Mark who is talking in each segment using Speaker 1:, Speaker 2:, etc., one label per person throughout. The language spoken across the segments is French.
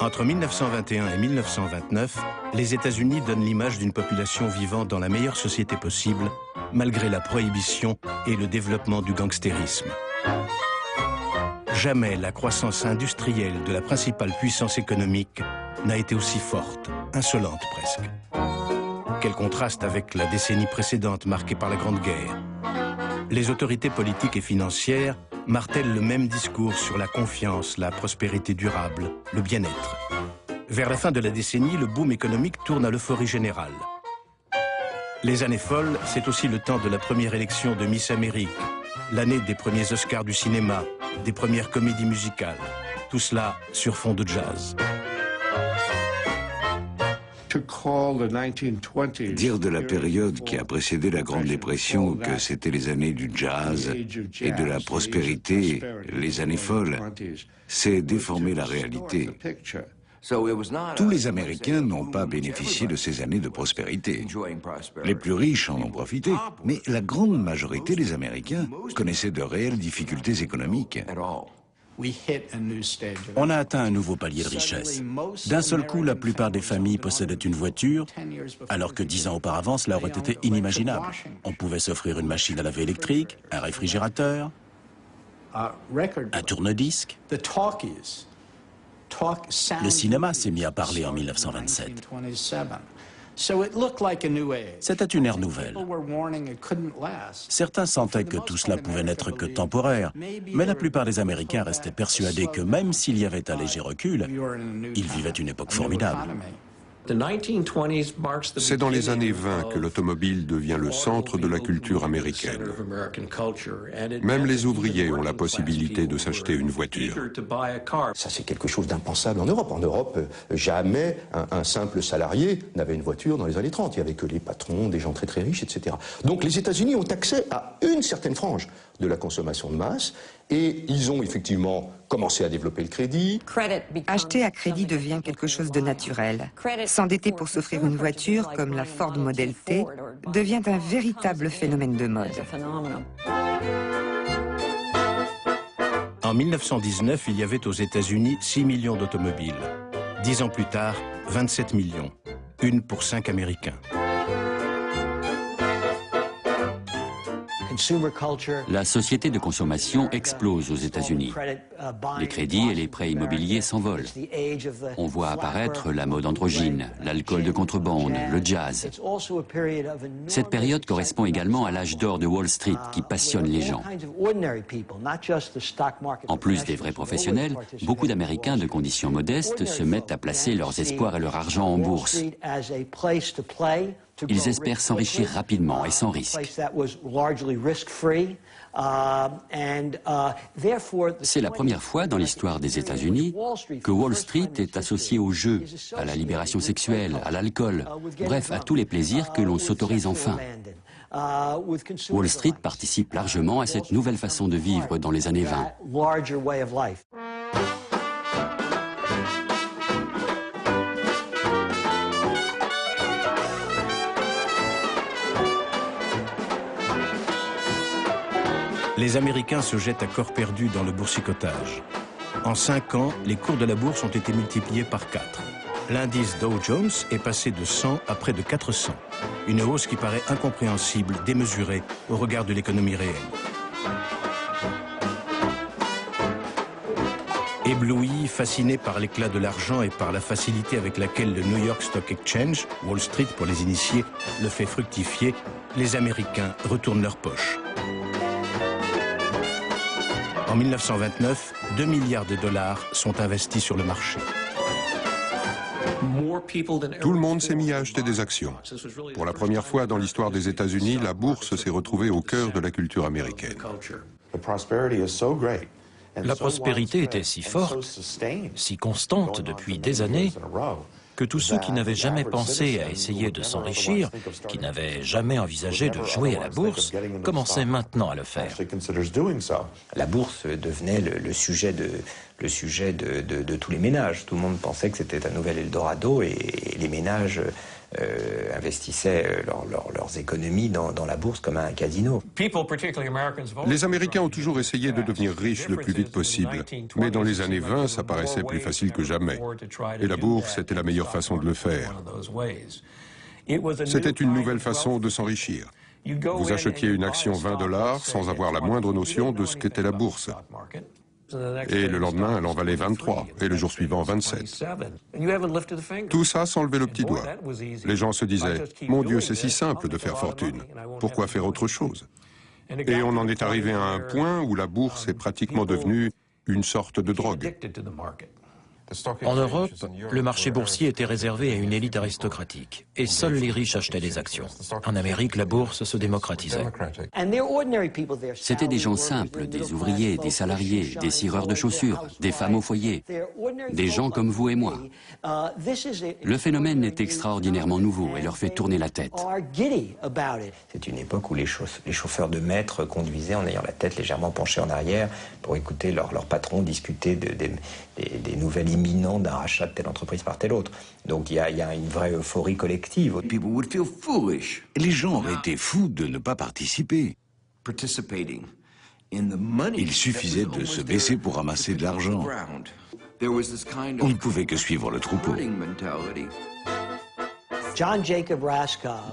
Speaker 1: Entre 1921 et 1929, les États-Unis donnent l'image d'une population vivant dans la meilleure société possible, malgré la prohibition et le développement du gangstérisme. Jamais la croissance industrielle de la principale puissance économique n'a été aussi forte, insolente presque. Quel contraste avec la décennie précédente marquée par la Grande Guerre. Les autorités politiques et financières martèlent le même discours sur la confiance, la prospérité durable, le bien-être. Vers la fin de la décennie, le boom économique tourne à l'euphorie générale. Les années folles, c'est aussi le temps de la première élection de Miss Amérique, l'année des premiers Oscars du cinéma, des premières comédies musicales. Tout cela sur fond de jazz.
Speaker 2: Dire de la période qui a précédé la Grande Dépression que c'était les années du jazz et de la prospérité, les années folles, c'est déformer la réalité. Tous les Américains n'ont pas bénéficié de ces années de prospérité. Les plus riches en ont profité, mais la grande majorité des Américains connaissaient de réelles difficultés économiques.
Speaker 3: On a atteint un nouveau palier de richesse. D'un seul coup, la plupart des familles possédaient une voiture, alors que 10 ans auparavant, cela aurait été inimaginable. On pouvait s'offrir une machine à laver électrique, un réfrigérateur, un tourne-disque. Le cinéma s'est mis à parler en 1927. C'était une ère nouvelle. Certains sentaient que tout cela pouvait n'être que temporaire, mais la plupart des Américains restaient persuadés que même s'il y avait un léger recul, ils vivaient une époque formidable.
Speaker 4: C'est dans les années 20 que l'automobile devient le centre de la culture américaine. Même les ouvriers ont la possibilité de s'acheter une voiture.
Speaker 5: Ça, c'est quelque chose d'impensable en Europe. En Europe, jamais un simple salarié n'avait une voiture dans les années 30. Il n'y avait que les patrons, des gens très très riches, etc. Donc les États-Unis ont accès à une certaine frange de la consommation de masse et ils ont effectivement commencé à développer le crédit.
Speaker 6: Acheter à crédit devient quelque chose de naturel. S'endetter pour s'offrir une voiture, comme la Ford Model T, devient un véritable phénomène de mode.
Speaker 1: En 1919, il y avait aux États-Unis 6 millions d'automobiles. 10 ans plus tard, 27 millions. Une pour 5 Américains.
Speaker 7: La société de consommation explose aux États-Unis. Les crédits et les prêts immobiliers s'envolent. On voit apparaître la mode androgyne, l'alcool de contrebande, le jazz. Cette période correspond également à l'âge d'or de Wall Street qui passionne les gens. En plus des vrais professionnels, beaucoup d'Américains de conditions modestes se mettent à placer leurs espoirs et leur argent en bourse. Ils espèrent s'enrichir rapidement et sans risque. C'est la première fois dans l'histoire des États-Unis que Wall Street est associé au jeu, à la libération sexuelle, à l'alcool, bref, à tous les plaisirs que l'on s'autorise enfin. Wall Street participe largement à cette nouvelle façon de vivre dans les années 20.
Speaker 1: Les Américains se jettent à corps perdu dans le boursicotage. En 5 ans, les cours de la bourse ont été multipliés par 4. L'indice Dow Jones est passé de 100 à près de 400. Une hausse qui paraît incompréhensible, démesurée au regard de l'économie réelle. Ébloui, fasciné par l'éclat de l'argent et par la facilité avec laquelle le New York Stock Exchange, Wall Street pour les initiés, le fait fructifier, les Américains retournent leur poche. En 1929, 2 milliards de dollars sont investis sur le marché.
Speaker 4: Tout le monde s'est mis à acheter des actions. Pour la première fois dans l'histoire des États-Unis, la bourse s'est retrouvée au cœur de la culture américaine.
Speaker 8: La prospérité était si forte, si constante depuis des années, que tous ceux qui n'avaient jamais pensé à essayer de s'enrichir, qui n'avaient jamais envisagé de jouer à la bourse, commençaient maintenant à le faire.
Speaker 9: La bourse devenait le sujet de tous les ménages. Tout le monde pensait que c'était un nouvel Eldorado et les ménages investissaient leurs économies dans la bourse comme un casino.
Speaker 4: Les Américains ont toujours essayé de devenir riches le plus vite possible, mais dans les années 20, ça paraissait plus facile que jamais. Et la bourse était la meilleure façon de le faire. C'était une nouvelle façon de s'enrichir. Vous achetiez une action 20 $ sans avoir la moindre notion de ce qu'était la bourse. Et le lendemain, elle en valait 23, et le jour suivant 27. Tout ça sans lever le petit doigt. Les gens se disaient, mon Dieu, c'est si simple de faire fortune. Pourquoi faire autre chose? Et on en est arrivé à un point où la bourse est pratiquement devenue une sorte de drogue.
Speaker 8: En Europe, le marché boursier était réservé à une élite aristocratique, et seuls les riches achetaient des actions. En Amérique, la bourse se démocratisait.
Speaker 7: C'étaient des gens simples, des ouvriers, des salariés, des cireurs de chaussures, des femmes au foyer, des gens comme vous et moi. Le phénomène est extraordinairement nouveau et leur fait tourner la tête.
Speaker 9: C'est une époque où les chauffeurs de maître conduisaient en ayant la tête légèrement penchée en arrière pour écouter leur patron discuter des nouvelles imminentes d'un rachat de telle entreprise par telle autre. Donc il y a une vraie euphorie collective.
Speaker 2: Les gens auraient été fous de ne pas participer. Il suffisait de se baisser pour ramasser de l'argent. On ne pouvait que suivre le troupeau.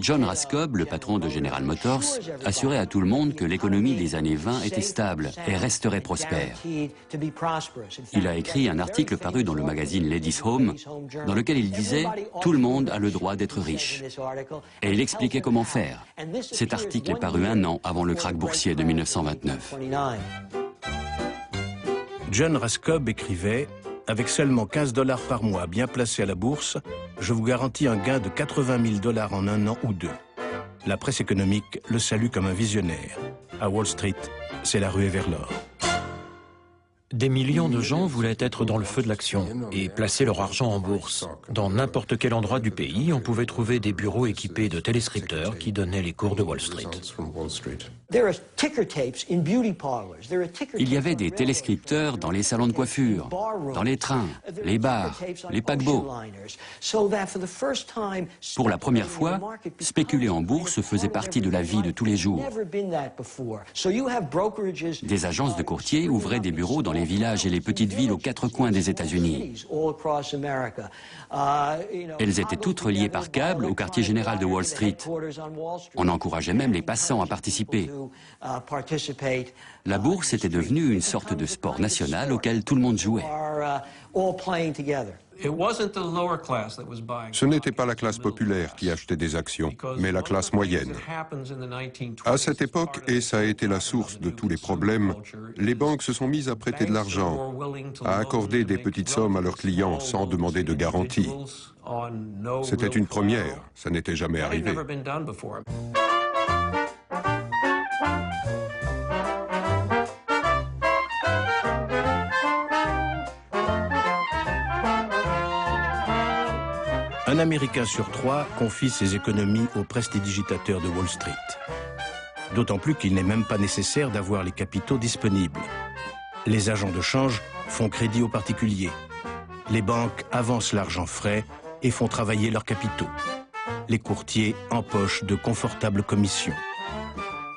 Speaker 7: John Raskob, le patron de General Motors, assurait à tout le monde que l'économie des années 20 était stable et resterait prospère. Il a écrit un article paru dans le magazine Ladies Home, dans lequel il disait « Tout le monde a le droit d'être riche ». Et il expliquait comment faire. Cet article est paru un an avant le krach boursier de 1929.
Speaker 1: John Raskob écrivait « Avec seulement 15 $ par mois bien placés à la bourse, je vous garantis un gain de 80 000 $ en un an ou deux. » La presse économique le salue comme un visionnaire. À Wall Street, c'est la ruée vers l'or.
Speaker 8: Des millions de gens voulaient être dans le feu de l'action et placer leur argent en bourse. Dans n'importe quel endroit du pays, on pouvait trouver des bureaux équipés de téléscripteurs qui donnaient les cours de Wall Street.
Speaker 7: Il y avait des téléscripteurs dans les salons de coiffure, dans les trains, les bars, les paquebots. Pour la première fois, spéculer en bourse faisait partie de la vie de tous les jours. Des agences de courtiers ouvraient des bureaux dans les villages et les petites villes aux quatre coins des États-Unis. Elles étaient toutes reliées par câble au quartier général de Wall Street. On encourageait même les passants à participer. La bourse était devenue une sorte de sport national auquel tout le monde jouait.
Speaker 4: Ce n'était pas la classe populaire qui achetait des actions, mais la classe moyenne. À cette époque, et ça a été la source de tous les problèmes, les banques se sont mises à prêter de l'argent, à accorder des petites sommes à leurs clients sans demander de garantie. C'était une première, ça n'était jamais arrivé.
Speaker 1: Un Américain sur 3 confie ses économies au prestidigitateur de Wall Street. D'autant plus qu'il n'est même pas nécessaire d'avoir les capitaux disponibles. Les agents de change font crédit aux particuliers. Les banques avancent l'argent frais et font travailler leurs capitaux. Les courtiers empochent de confortables commissions.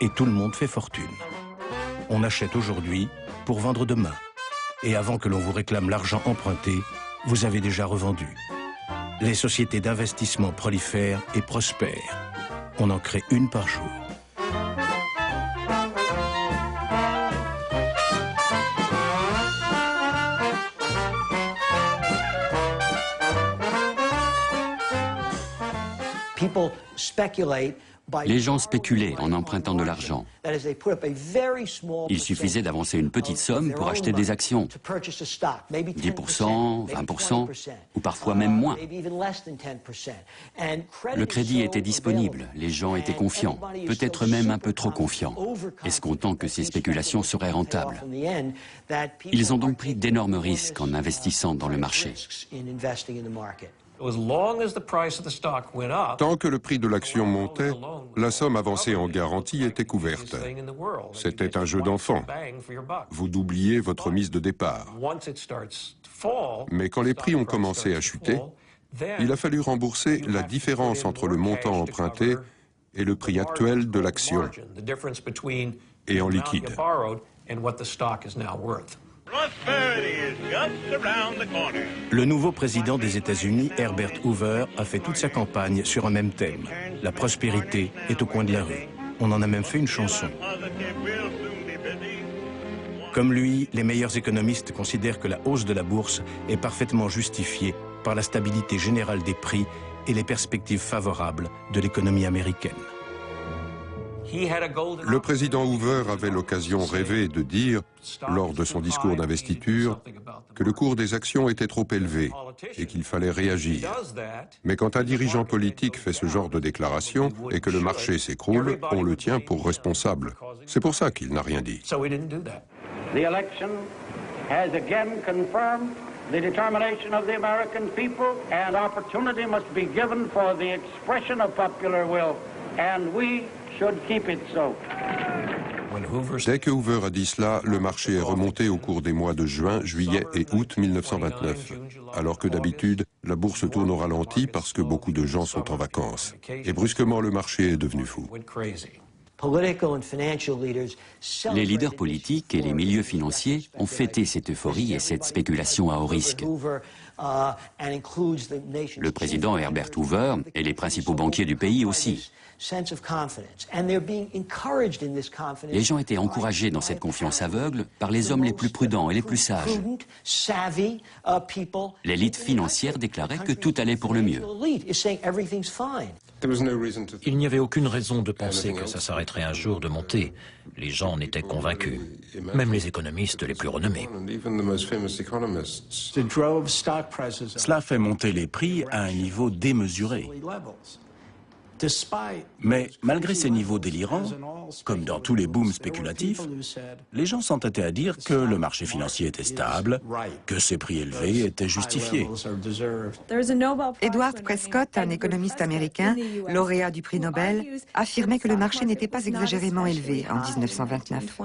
Speaker 1: Et tout le monde fait fortune. On achète aujourd'hui pour vendre demain. Et avant que l'on vous réclame l'argent emprunté, vous avez déjà revendu. Les sociétés d'investissement prolifèrent et prospèrent. On en crée une par jour.
Speaker 7: Les gens spéculaient en empruntant de l'argent. Il suffisait d'avancer une petite somme pour acheter des actions. 10%, 20%, ou parfois même moins. Le crédit était disponible, les gens étaient confiants, peut-être même un peu trop confiants, escomptant que ces spéculations seraient rentables. Ils ont donc pris d'énormes risques en investissant dans le marché.
Speaker 4: Tant que le prix de l'action montait, la somme avancée en garantie était couverte. C'était un jeu d'enfant. Vous doubliez votre mise de départ. Mais quand les prix ont commencé à chuter, Il a fallu rembourser la différence entre le montant emprunté et le prix actuel de l'action, et en liquide.
Speaker 1: Le nouveau président des États-Unis, Herbert Hoover, a fait toute sa campagne sur un même thème. La prospérité est au coin de la rue. On en a même fait une chanson. Comme lui, les meilleurs économistes considèrent que la hausse de la bourse est parfaitement justifiée par la stabilité générale des prix et les perspectives favorables de l'économie américaine.
Speaker 4: Le président Hoover avait l'occasion rêvée de dire, lors de son discours d'investiture, que le cours des actions était trop élevé et qu'il fallait réagir. Mais quand un dirigeant politique fait ce genre de déclaration et que le marché s'écroule, on le tient pour responsable. C'est pour ça qu'il n'a rien dit.
Speaker 10: The election has again confirmed the determination of the American people, and opportunity must be given for the expression of popular will, and we should keep it so.
Speaker 4: Dès que Hoover a dit cela, le marché est remonté au cours des mois de juin, juillet et août 1929. Alors que d'habitude, la bourse tourne au ralenti parce que beaucoup de gens sont en vacances. Et brusquement, le marché est devenu fou.
Speaker 7: Les leaders politiques et les milieux financiers ont fêté cette euphorie et cette spéculation à haut risque. Le président Herbert Hoover et les principaux banquiers du pays aussi. Les gens étaient encouragés dans cette confiance aveugle par les hommes les plus prudents et les plus sages. L'élite financière déclarait que tout allait pour le mieux.
Speaker 8: Il n'y avait aucune raison de penser que ça s'arrêterait un jour de monter. Les gens en étaient convaincus, même les économistes les plus renommés.
Speaker 3: Cela fait monter les prix à un niveau démesuré. Mais malgré ces niveaux délirants, comme dans tous les booms spéculatifs, les gens s'entêtaient à dire que le marché financier était stable, que ces prix élevés étaient justifiés.
Speaker 6: Edward Prescott, un économiste américain, lauréat du prix Nobel, affirmait que le marché n'était pas exagérément élevé en 1929.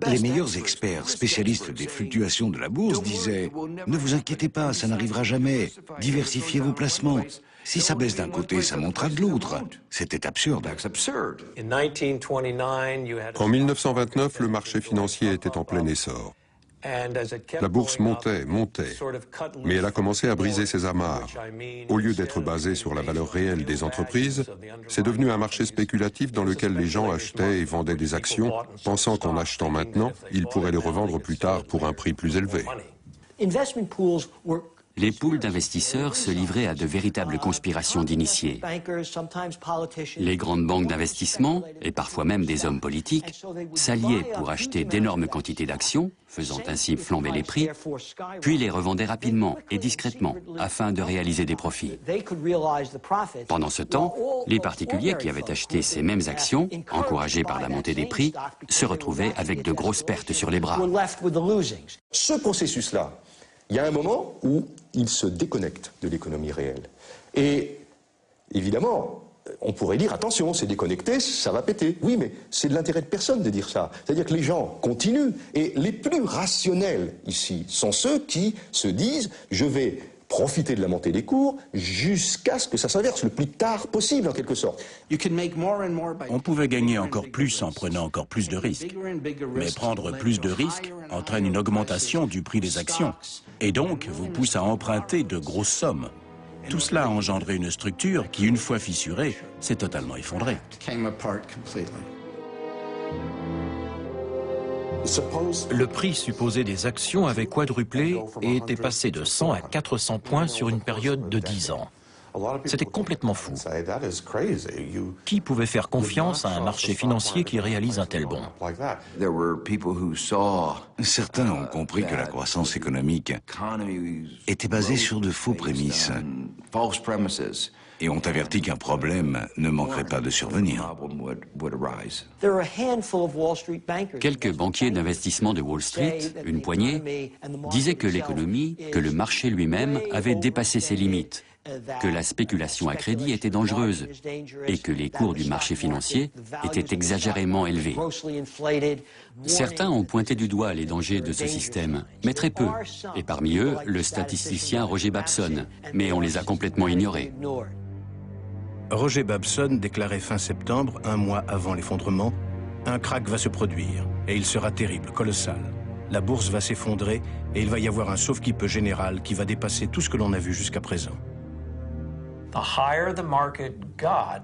Speaker 2: Les meilleurs experts spécialistes des fluctuations de la bourse disaient « Ne vous inquiétez pas, ça n'arrivera jamais. Diversifiez vos placements. Si ça baisse d'un côté, ça montera de l'autre. » C'était absurde.
Speaker 4: En 1929, le marché financier était en plein essor. La bourse montait, mais elle a commencé à briser ses amarres. Au lieu d'être basée sur la valeur réelle des entreprises, c'est devenu un marché spéculatif dans lequel les gens achetaient et vendaient des actions, pensant qu'en achetant maintenant, ils pourraient les revendre plus tard pour un prix plus élevé.
Speaker 7: Les poules d'investisseurs se livraient à de véritables conspirations d'initiés. Les grandes banques d'investissement, et parfois même des hommes politiques, s'alliaient pour acheter d'énormes quantités d'actions, faisant ainsi flamber les prix, puis les revendaient rapidement et discrètement, afin de réaliser des profits. Pendant ce temps, les particuliers qui avaient acheté ces mêmes actions, encouragés par la montée des prix, se retrouvaient avec de grosses pertes sur les bras.
Speaker 5: Ce processus-là, il y a un moment où il se déconnecte de l'économie réelle. Et évidemment, on pourrait dire, attention, c'est déconnecté, ça va péter. Oui, mais c'est de l'intérêt de personne de dire ça. C'est-à-dire que les gens continuent. Et les plus rationnels ici sont ceux qui se disent, je vais profiter de la montée des cours jusqu'à ce que ça s'inverse le plus tard possible, en quelque sorte.
Speaker 3: On pouvait gagner encore plus en prenant encore plus de risques. Mais prendre plus de risques entraîne une augmentation du prix des actions. Et donc, vous pousse à emprunter de grosses sommes. Tout cela a engendré une structure qui, une fois fissurée, s'est totalement effondrée.
Speaker 8: Le prix supposé des actions avait quadruplé et était passé de 100 à 400 points sur une période de 10 ans. C'était complètement fou. Qui pouvait faire confiance à un marché financier qui réalise un tel bond?
Speaker 2: Certains ont compris que la croissance économique était basée sur de faux prémices et ont averti qu'un problème ne manquerait pas de survenir.
Speaker 7: Quelques banquiers d'investissement de Wall Street, une poignée, disaient que l'économie, que le marché lui-même avait dépassé ses limites que la spéculation à crédit était dangereuse et que les cours du marché financier étaient exagérément élevés. Certains ont pointé du doigt les dangers de ce système, mais très peu, et parmi eux, le statisticien Roger Babson, mais on les a complètement ignorés.
Speaker 1: Roger Babson déclarait fin septembre, un mois avant l'effondrement, « Un krach va se produire, et il sera terrible, colossal. La bourse va s'effondrer, et il va y avoir un sauve-qui-peut général qui va dépasser tout ce que l'on a vu jusqu'à présent. »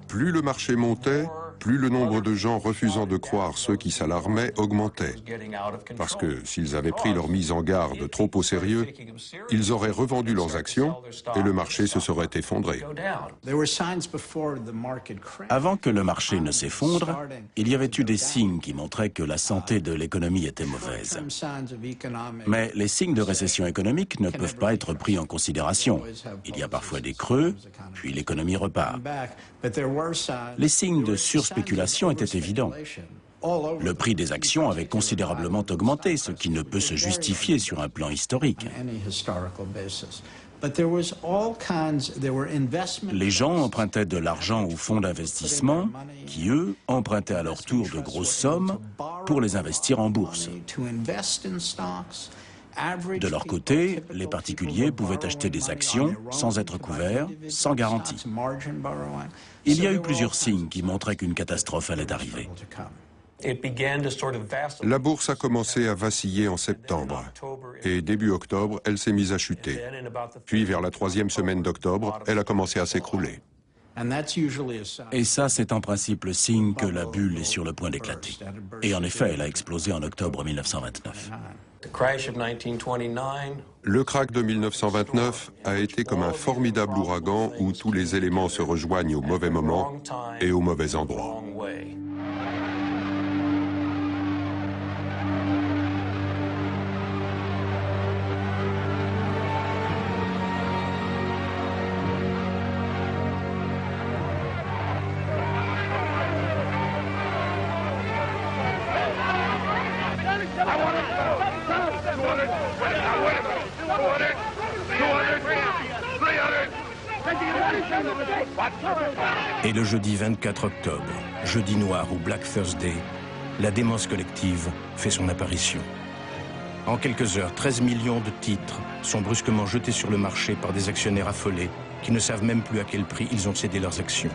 Speaker 4: Plus le marché montait, plus le nombre de gens refusant de croire ceux qui s'alarmaient augmentait. Parce que s'ils avaient pris leur mise en garde trop au sérieux, ils auraient revendu leurs actions et le marché se serait effondré.
Speaker 3: Avant que le marché ne s'effondre, il y avait eu des signes qui montraient que la santé de l'économie était mauvaise. Mais les signes de récession économique ne peuvent pas être pris en considération. Il y a parfois des creux, puis l'économie repart. Les signes de surspéculation étaient évidents. Le prix des actions avait considérablement augmenté, ce qui ne peut se justifier sur un plan historique. Les gens empruntaient de l'argent aux fonds d'investissement qui, eux, empruntaient à leur tour de grosses sommes pour les investir en bourse. De leur côté, les particuliers pouvaient acheter des actions sans être couverts, sans garantie. Il y a eu plusieurs signes qui montraient qu'une catastrophe allait arriver.
Speaker 4: La bourse a commencé à vaciller en septembre et début octobre, elle s'est mise à chuter. Puis vers la 3e semaine d'octobre, elle a commencé à s'écrouler.
Speaker 3: Et ça, c'est en principe le signe que la bulle est sur le point d'éclater. Et en effet, elle a explosé en octobre 1929.
Speaker 4: Le krach de 1929 a été comme un formidable ouragan où tous les éléments se rejoignent au mauvais moment et au mauvais endroit.
Speaker 1: Et le jeudi 24 octobre, jeudi noir ou Black Thursday, la démence collective fait son apparition. En quelques heures, 13 millions de titres sont brusquement jetés sur le marché par des actionnaires affolés qui ne savent même plus à quel prix ils ont cédé leurs actions.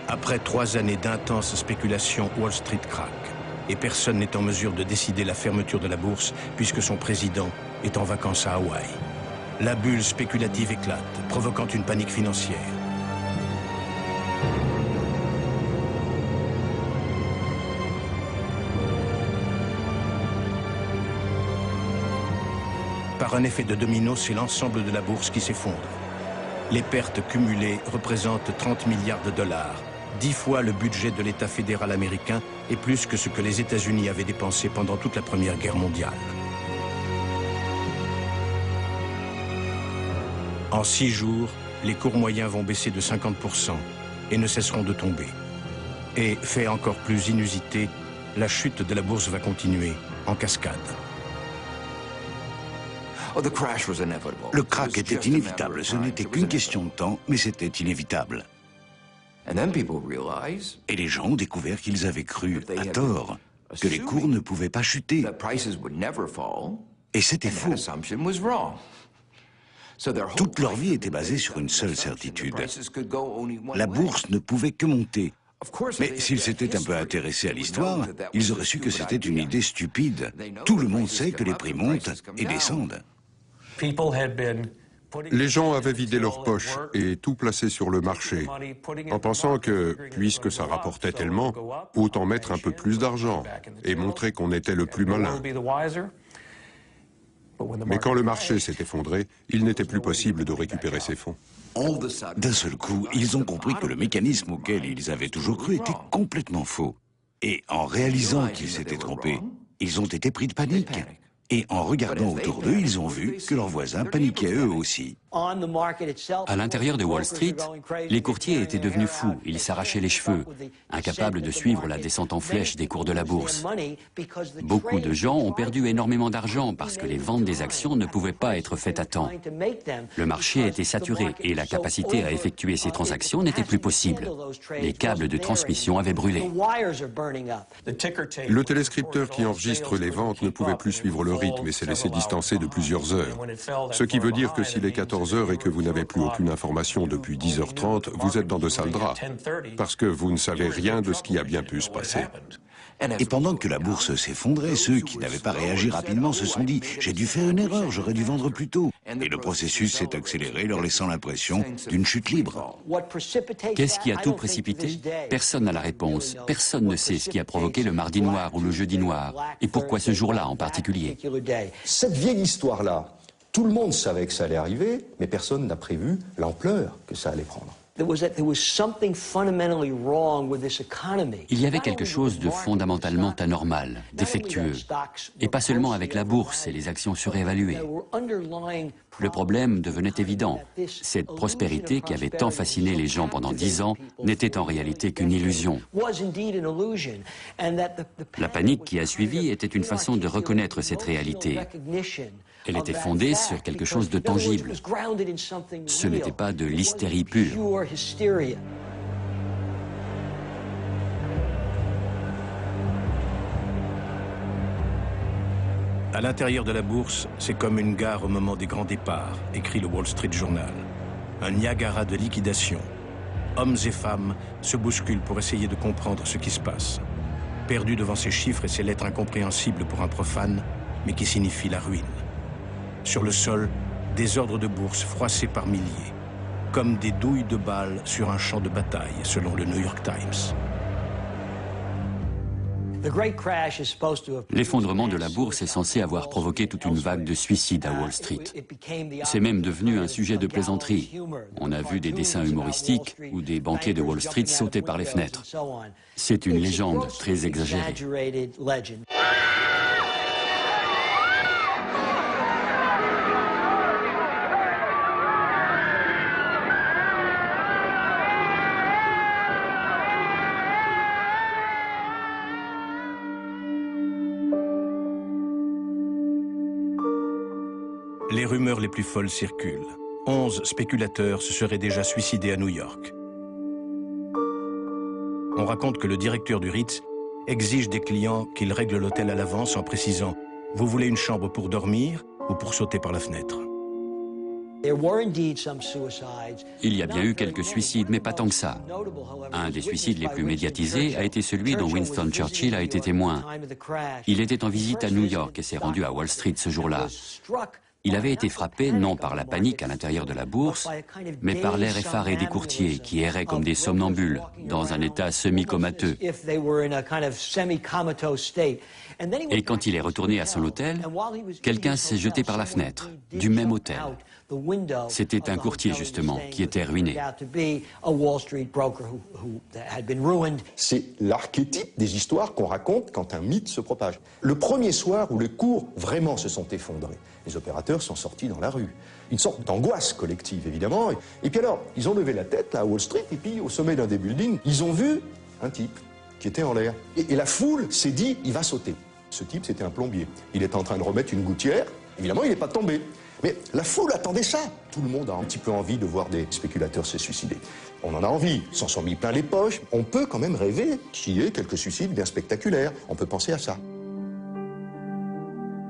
Speaker 1: Après 3 années d'intenses spéculations, Wall Street craque. Et personne n'est en mesure de décider la fermeture de la bourse puisque son président est en vacances à Hawaï. La bulle spéculative éclate, provoquant une panique financière. Par un effet de domino, c'est l'ensemble de la bourse qui s'effondre. Les pertes cumulées représentent 30 milliards de dollars, 10 fois le budget de l'État fédéral américain et plus que ce que les États-Unis avaient dépensé pendant toute la Première Guerre mondiale. En 6 jours, les cours moyens vont baisser de 50% et ne cesseront de tomber. Et, fait encore plus inusité, la chute de la bourse va continuer en cascade.
Speaker 2: Le krach était inévitable, ce n'était qu'une question de temps, mais c'était inévitable. Et les gens ont découvert qu'ils avaient cru, à tort, que les cours ne pouvaient pas chuter. Et c'était faux. Toute leur vie était basée sur une seule certitude. La bourse ne pouvait que monter. Mais s'ils s'étaient un peu intéressés à l'histoire, ils auraient su que c'était une idée stupide. Tout le monde sait que les prix montent et descendent.
Speaker 4: Les gens avaient vidé leurs poches et tout placé sur le marché, en pensant que, puisque ça rapportait tellement, autant mettre un peu plus d'argent et montrer qu'on était le plus malin. Mais quand le marché s'est effondré, il n'était plus possible de récupérer ces fonds.
Speaker 2: D'un seul coup, ils ont compris que le mécanisme auquel ils avaient toujours cru était complètement faux. Et en réalisant qu'ils s'étaient trompés, ils ont été pris de panique. Et en regardant autour d'eux, ils ont vu que leurs voisins paniquaient eux aussi.
Speaker 7: À l'intérieur de Wall Street, les courtiers étaient devenus fous, ils s'arrachaient les cheveux, incapables de suivre la descente en flèche des cours de la bourse. Beaucoup de gens ont perdu énormément d'argent parce que les ventes des actions ne pouvaient pas être faites à temps. Le marché était saturé et la capacité à effectuer ces transactions n'était plus possible. Les câbles de transmission avaient brûlé.
Speaker 4: Le téléscripteur qui enregistre les ventes ne pouvait plus suivre le rythme et s'est laissé distancer de plusieurs heures. Ce qui veut dire que s'il est 14 heures et que vous n'avez plus aucune information depuis 10h30, vous êtes dans de sales draps, parce que vous ne savez rien de ce qui a bien pu se passer.
Speaker 2: Et pendant que la bourse s'effondrait, ceux qui n'avaient pas réagi rapidement se sont dit « J'ai dû faire une erreur, j'aurais dû vendre plus tôt ». Et le processus s'est accéléré, leur laissant l'impression d'une chute libre.
Speaker 7: Qu'est-ce qui a tout précipité? Personne n'a la réponse. Personne ne sait ce qui a provoqué le mardi noir ou le jeudi noir. Et pourquoi ce jour-là en particulier?
Speaker 5: Cette vieille histoire-là, tout le monde savait que ça allait arriver, mais personne n'a prévu l'ampleur que ça allait prendre.
Speaker 7: Il y avait quelque chose de fondamentalement anormal, défectueux, et pas seulement avec la bourse et les actions surévaluées. Le problème devenait évident. Cette prospérité qui avait tant fasciné les gens pendant 10 ans n'était en réalité qu'une illusion. La panique qui a suivi était une façon de reconnaître cette réalité. Elle était fondée sur quelque chose de tangible. Ce n'était pas de l'hystérie pure.
Speaker 1: À l'intérieur de la bourse, c'est comme une gare au moment des grands départs, écrit le Wall Street Journal. Un Niagara de liquidation. Hommes et femmes se bousculent pour essayer de comprendre ce qui se passe. Perdus devant ces chiffres et ces lettres incompréhensibles pour un profane, mais qui signifient la ruine. Sur le sol, des ordres de bourse froissés par milliers, comme des douilles de balles sur un champ de bataille, selon le New York Times.
Speaker 7: L'effondrement de la bourse est censé avoir provoqué toute une vague de suicides à Wall Street. C'est même devenu un sujet de plaisanterie. On a vu des dessins humoristiques où des banquiers de Wall Street sautaient par les fenêtres. C'est une légende très exagérée.
Speaker 1: Les rumeurs les plus folles circulent. 11 spéculateurs se seraient déjà suicidés à New York. On raconte que le directeur du Ritz exige des clients qu'ils règlent l'hôtel à l'avance en précisant « Vous voulez une chambre pour dormir ou pour sauter par la fenêtre ?»
Speaker 7: Il y a bien eu quelques suicides, mais pas tant que ça. Un des suicides les plus médiatisés a été celui dont Winston Churchill a été témoin. Il était en visite à New York et s'est rendu à Wall Street ce jour-là. Il avait été frappé non par la panique à l'intérieur de la bourse, mais par l'air effaré des courtiers qui erraient comme des somnambules, dans un état semi-comateux. Et quand il est retourné à son hôtel, quelqu'un s'est jeté par la fenêtre, du même hôtel. C'était un courtier, justement, qui était ruiné.
Speaker 5: C'est l'archétype des histoires qu'on raconte quand un mythe se propage. Le premier soir où les cours vraiment se sont effondrés, les opérateurs sont sortis dans la rue. Une sorte d'angoisse collective, évidemment. Et puis alors, ils ont levé la tête, là, à Wall Street, et puis au sommet d'un des buildings, ils ont vu un type qui était en l'air. Et la foule s'est dit, il va sauter. Ce type, c'était un plombier. Il était en train de remettre une gouttière. Évidemment, il n'est pas tombé. Mais la foule attendait ça. Tout le monde a un petit peu envie de voir des spéculateurs se suicider. On en a envie, s'en sont mis plein les poches. On peut quand même rêver qu'il y ait quelques suicides bien spectaculaires. On peut penser à ça.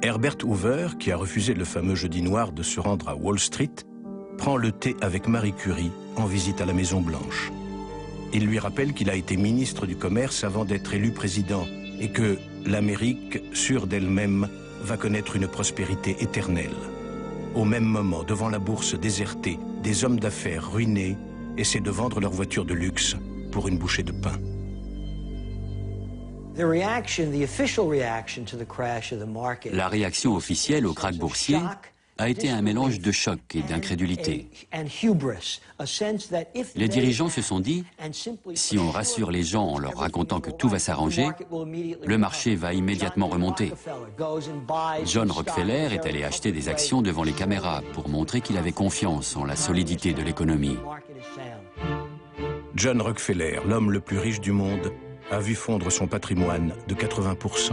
Speaker 1: Herbert Hoover, qui a refusé le fameux jeudi noir de se rendre à Wall Street, prend le thé avec Marie Curie en visite à la Maison Blanche. Il lui rappelle qu'il a été ministre du Commerce avant d'être élu président et que l'Amérique, sûre d'elle-même, va connaître une prospérité éternelle. Au même moment, devant la bourse désertée, des hommes d'affaires ruinés essaient de vendre leur voiture de luxe pour une bouchée de pain.
Speaker 7: La réaction officielle au krach boursier a été un mélange de choc et d'incrédulité. Les dirigeants se sont dit, si on rassure les gens en leur racontant que tout va s'arranger, le marché va immédiatement remonter. John Rockefeller est allé acheter des actions devant les caméras pour montrer qu'il avait confiance en la solidité de l'économie.
Speaker 1: John Rockefeller, l'homme le plus riche du monde, a vu fondre son patrimoine de 80%.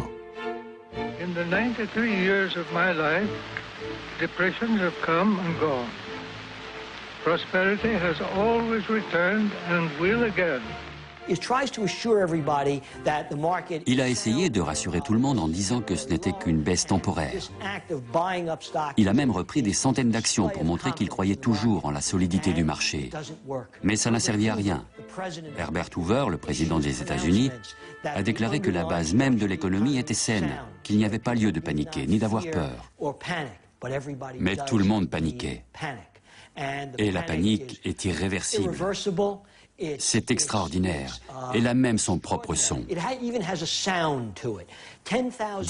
Speaker 11: In the 93 years of my life, depressions have come and gone. Prosperity has always returned and will again.
Speaker 7: Il a essayé de rassurer tout le monde en disant que ce n'était qu'une baisse temporaire. Il a même repris des centaines d'actions pour montrer qu'il croyait toujours en la solidité du marché. Mais ça n'a servi à rien. Herbert Hoover, le président des États-Unis, a déclaré que la base même de l'économie était saine, qu'il n'y avait pas lieu de paniquer ni d'avoir peur. Mais tout le monde paniquait. Et la panique est irréversible. C'est extraordinaire. Elle a même son propre son. 10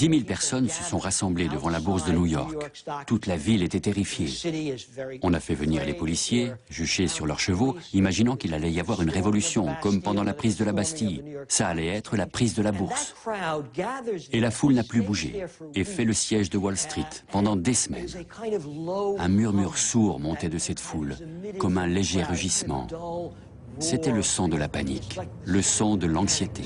Speaker 7: 000 personnes se sont rassemblées devant la bourse de New York. Toute la ville était terrifiée. On a fait venir les policiers, juchés sur leurs chevaux, imaginant qu'il allait y avoir une révolution, comme pendant la prise de la Bastille. Ça allait être la prise de la bourse. Et la foule n'a plus bougé et fait le siège de Wall Street pendant des semaines. Un murmure sourd montait de cette foule, comme un léger rugissement. C'était le son de la panique, le son de l'anxiété.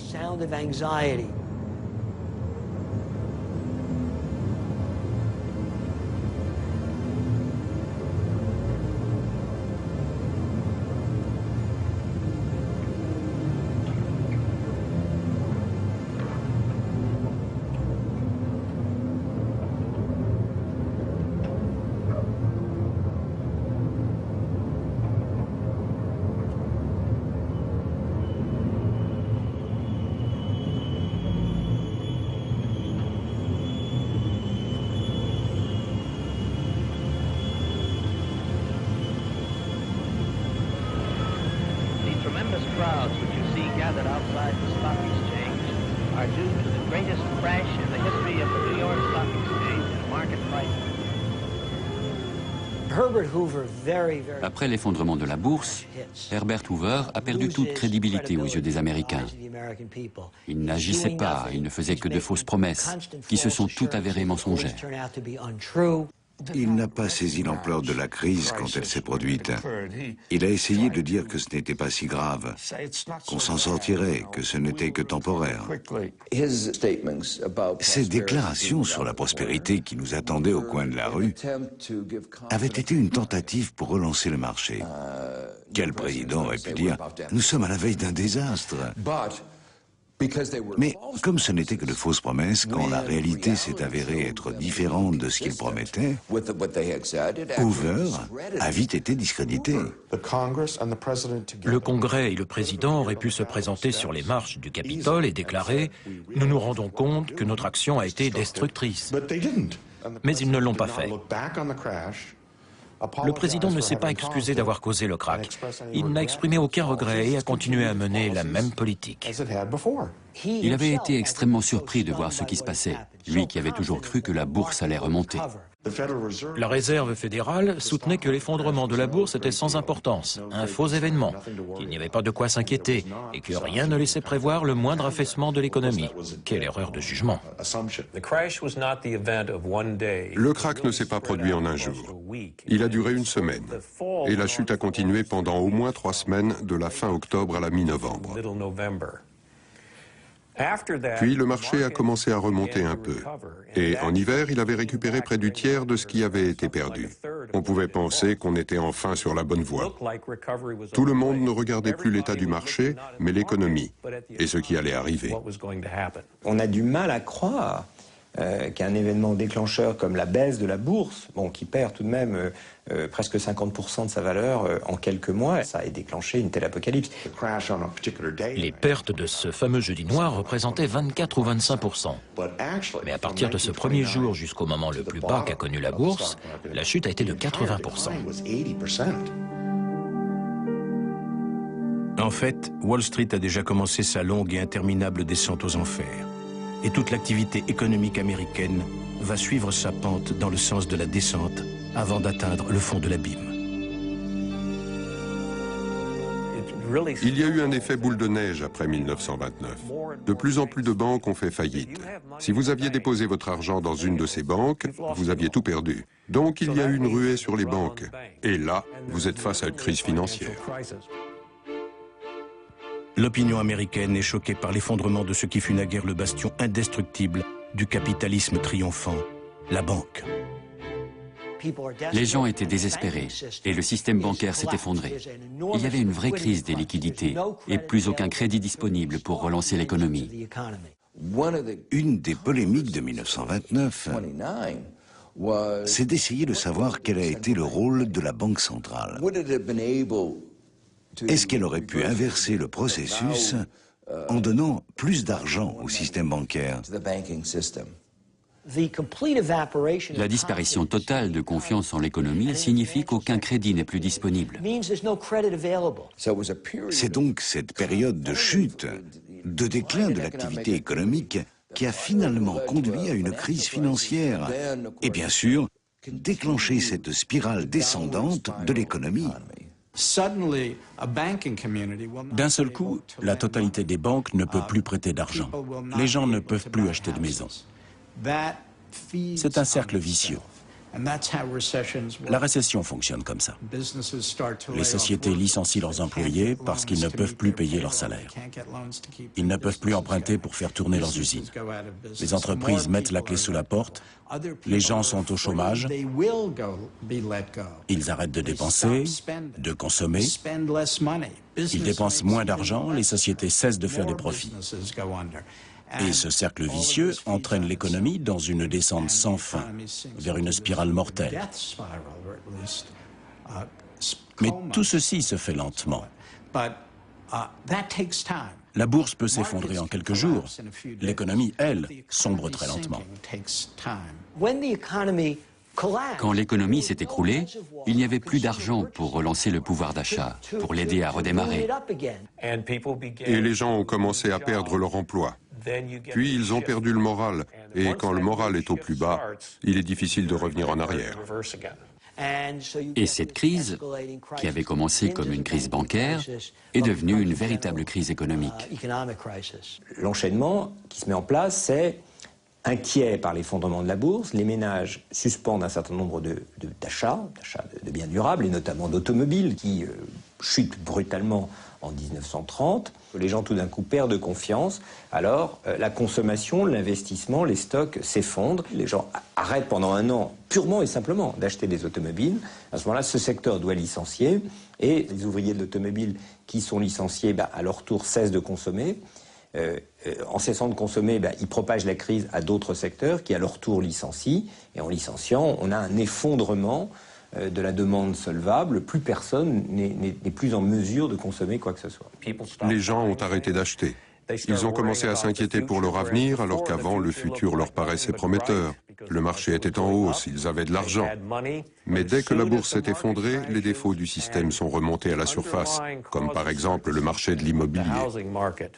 Speaker 7: Après l'effondrement de la bourse, Herbert Hoover a perdu toute crédibilité aux yeux des Américains. Il n'agissait pas, il ne faisait que de fausses promesses, qui se sont toutes avérées mensongères.
Speaker 2: Il n'a pas saisi l'ampleur de la crise quand elle s'est produite. Il a essayé de dire que ce n'était pas si grave, qu'on s'en sortirait, que ce n'était que temporaire. Ses déclarations sur la prospérité qui nous attendait au coin de la rue avaient été une tentative pour relancer le marché. Quel président aurait pu dire « Nous sommes à la veille d'un désastre ». Mais comme ce n'était que de fausses promesses, quand la réalité s'est avérée être différente de ce qu'il promettait, Hoover a vite été discrédité.
Speaker 8: Le Congrès et le président auraient pu se présenter sur les marches du Capitole et déclarer « Nous nous rendons compte que notre action a été destructrice ». Mais ils ne l'ont pas fait. Le président ne s'est pas excusé d'avoir causé le krach. Il n'a exprimé aucun regret et a continué à mener la même politique.
Speaker 7: Il avait été extrêmement surpris de voir ce qui se passait, lui qui avait toujours cru que la bourse allait remonter.
Speaker 8: La Réserve fédérale soutenait que l'effondrement de la bourse était sans importance, un faux événement, qu'il n'y avait pas de quoi s'inquiéter et que rien ne laissait prévoir le moindre affaissement de l'économie. Quelle erreur de jugement.
Speaker 4: Le krach ne s'est pas produit en un jour. Il a duré une semaine. Et la chute a continué pendant au moins 3 semaines, de la fin octobre à la mi-novembre. Puis le marché a commencé à remonter un peu. Et en hiver, il avait récupéré près du tiers de ce qui avait été perdu. On pouvait penser qu'on était enfin sur la bonne voie. Tout le monde ne regardait plus l'état du marché, mais l'économie et ce qui allait arriver.
Speaker 9: On a du mal à croire qu'un événement déclencheur comme la baisse de la bourse, qui perd tout de même presque 50% de sa valeur en quelques mois, ça ait déclenché une telle apocalypse.
Speaker 8: Les pertes de ce fameux jeudi noir représentaient 24 ou 25%. Mais à partir de ce premier jour jusqu'au moment le plus bas qu'a connu la bourse, la chute a été de 80%.
Speaker 1: En fait, Wall Street a déjà commencé sa longue et interminable descente aux enfers. Et toute l'activité économique américaine va suivre sa pente dans le sens de la descente avant d'atteindre le fond de l'abîme.
Speaker 4: Il y a eu un effet boule de neige après 1929. De plus en plus de banques ont fait faillite. Si vous aviez déposé votre argent dans une de ces banques, vous aviez tout perdu. Donc il y a eu une ruée sur les banques. Et là, vous êtes face à une crise financière.
Speaker 1: L'opinion américaine est choquée par l'effondrement de ce qui fut naguère le bastion indestructible du capitalisme triomphant, la banque.
Speaker 7: Les gens étaient désespérés et le système bancaire s'est effondré. Il y avait une vraie crise des liquidités et plus aucun crédit disponible pour relancer l'économie.
Speaker 2: Une des polémiques de 1929, c'est d'essayer de savoir quel a été le rôle de la Banque centrale. Est-ce qu'elle aurait pu inverser le processus en donnant plus d'argent au système bancaire?
Speaker 7: La disparition totale de confiance en l'économie signifie qu'aucun crédit n'est plus disponible.
Speaker 2: C'est donc cette période de chute, de déclin de l'activité économique qui a finalement conduit à une crise financière et bien sûr déclenché cette spirale descendante de l'économie.
Speaker 3: D'un seul coup, la totalité des banques ne peut plus prêter d'argent. Les gens ne peuvent plus acheter de maison. C'est un cercle vicieux. La récession fonctionne comme ça. Les sociétés licencient leurs employés parce qu'ils ne peuvent plus payer leurs salaires. Ils ne peuvent plus emprunter pour faire tourner leurs usines. Les entreprises mettent la clé sous la porte. Les gens sont au chômage. Ils arrêtent de dépenser, de consommer. Ils dépensent moins d'argent. Les sociétés cessent de faire des profits. Et ce cercle vicieux entraîne l'économie dans une descente sans fin, vers une spirale mortelle. Mais tout ceci se fait lentement. La bourse peut s'effondrer en quelques jours. L'économie, elle, sombre très lentement.
Speaker 7: Quand l'économie s'est écroulée, il n'y avait plus d'argent pour relancer le pouvoir d'achat, pour l'aider à redémarrer.
Speaker 4: Et les gens ont commencé à perdre leur emploi. Puis ils ont perdu le moral. Et quand le moral est au plus bas, il est difficile de revenir en arrière.
Speaker 7: Et cette crise, qui avait commencé comme une crise bancaire, est devenue une véritable crise économique.
Speaker 9: L'enchaînement qui se met en place, c'est inquiets par l'effondrement de la bourse, les ménages suspendent un certain nombre d'achats de biens durables, et notamment d'automobiles, qui chutent brutalement en 1930. Les gens tout d'un coup perdent confiance, alors la consommation, l'investissement, les stocks s'effondrent. Les gens arrêtent pendant un an purement et simplement d'acheter des automobiles. À ce moment-là, ce secteur doit licencier, et les ouvriers de l'automobile qui sont licenciés, à leur tour cessent de consommer. En cessant de consommer, ils propagent la crise à d'autres secteurs qui à leur tour licencient, et en licenciant, on a un effondrement de la demande solvable. Plus personne n'est plus en mesure de consommer quoi que ce soit.
Speaker 4: Les gens ont arrêté d'acheter. Ils ont commencé à s'inquiéter pour leur avenir, alors qu'avant, le futur leur paraissait prometteur. Le marché était en hausse, ils avaient de l'argent. Mais dès que la bourse s'est effondrée, les défauts du système sont remontés à la surface, comme par exemple le marché de l'immobilier.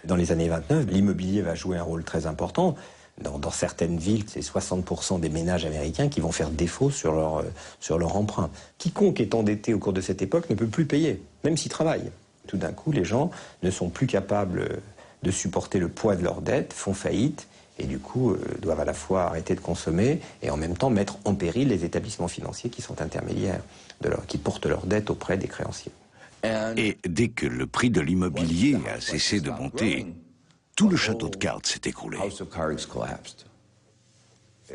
Speaker 9: Dans les années 29, l'immobilier va jouer un rôle très important. Dans certaines villes, c'est 60% des ménages américains qui vont faire défaut sur leur emprunt. Quiconque est endetté au cours de cette époque ne peut plus payer, même s'il travaille. Tout d'un coup, les gens ne sont plus capables de supporter le poids de leurs dettes, font faillite, et du coup doivent à la fois arrêter de consommer et en même temps mettre en péril les établissements financiers qui sont intermédiaires, qui portent leurs dettes auprès des créanciers.
Speaker 2: Et dès que le prix de l'immobilier a cessé de monter, tout le château de cartes s'est écroulé.